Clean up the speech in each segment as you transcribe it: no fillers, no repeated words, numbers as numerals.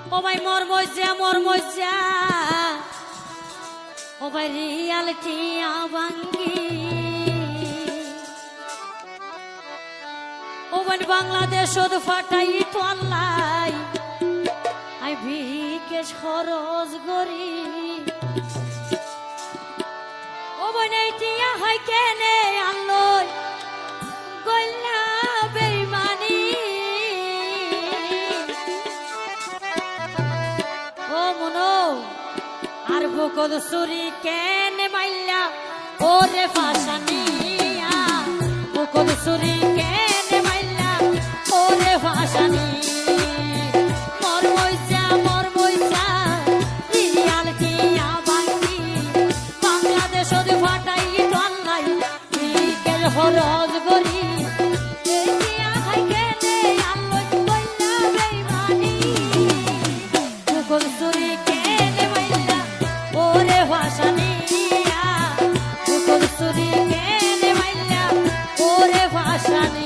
ও ভাই মর মজা ও ভাই রিয়ালিটি আবাঙ্গি ও ভাই বাংলাদেশ ফাটাই তো আল্লাহ আই ভিকে খরচ গরি ও ভাই নেটিয়া হয় কেনে আল্লই গল্লা বেইমানি ও মনো আর বকদ সুরি কেনে মাইল্লা ওরে ফাসানিয়া বকদ সুরি কেনে মাইল্লা ওরে ফাসানি মর মইসা রিয়ালিটি আবাঙ্গি বাংলাদেশ ফাটাই তো আল্লাহ বিকেল হরজ গরি নেটিয়া হয় কেনে আল্লই গল্লা বেইমানি বকদ সুরি কেনে মাইল্লা ওরে ভাসানিয়া বকদ সুরি কেনে মাইল্লা ওরে ভাসানি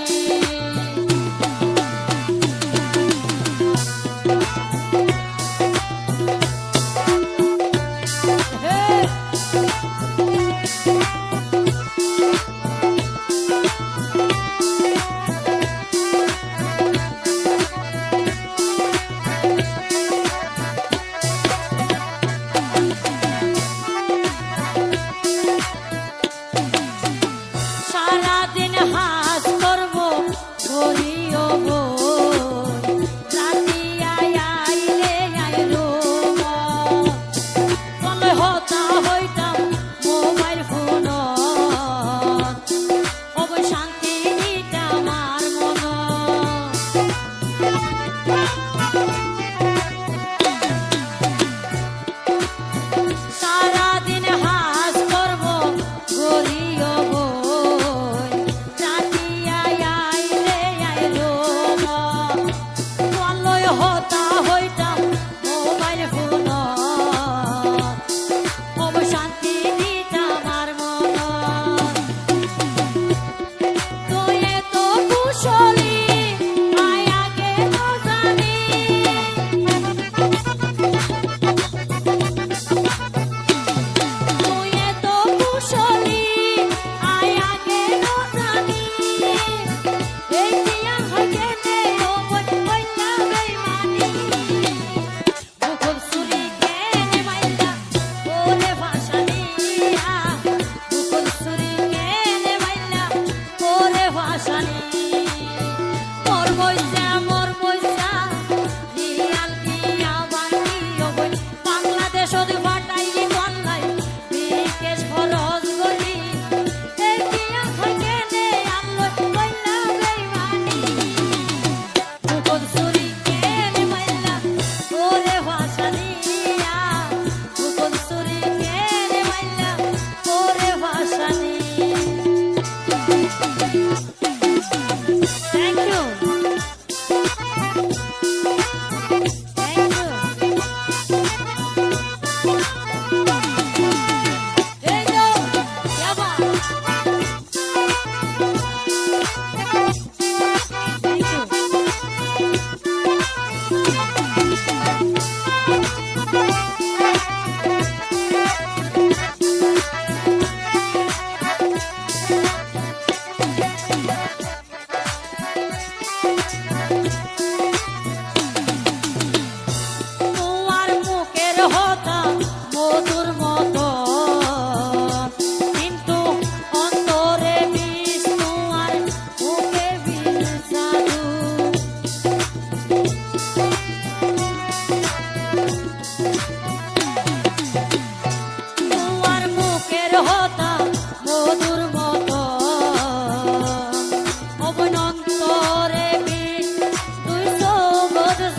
সারাদিন হাস করব ঘড়িও বই রাতি আইলে আইলো চলে হতা হইতাম মোবাইল ফোন অবৈ শান্তি নিতা আমার মন সারাদিন হাস করব ঘড়িও বই রাতি আইলে আইলো চলই হতা হইতাম মোবাইল ফোন অবৈ শান্তি নিতাম আমার মন তুই এত কুশলী আয় আগে তো জানি তুই এত কুশলী আয় আগে তো জানি এই দিয়া হয় কেনে ও বইলা বেইমানি বকদ সুরি কেনে মাইল্লা ওরে ভাসানিয়া বকদ সুরি কেনে মাইল্লা ওরে ভাসানি মর মইসা রিয়ালিটি আবাঙ্গি ও বই বাংলাদেশ ফাটাই বললাই বিকেশ খরচ গরি এই দিয়া হয় কেনে আল্লই গল্লা বেইমানি বকদ সুরি কেনে মাইল্লা ওরে ভাসানিয়া বকদ সুরি কেনে মাইল্লা ওরে ভাসানি থ্যাংক ইউ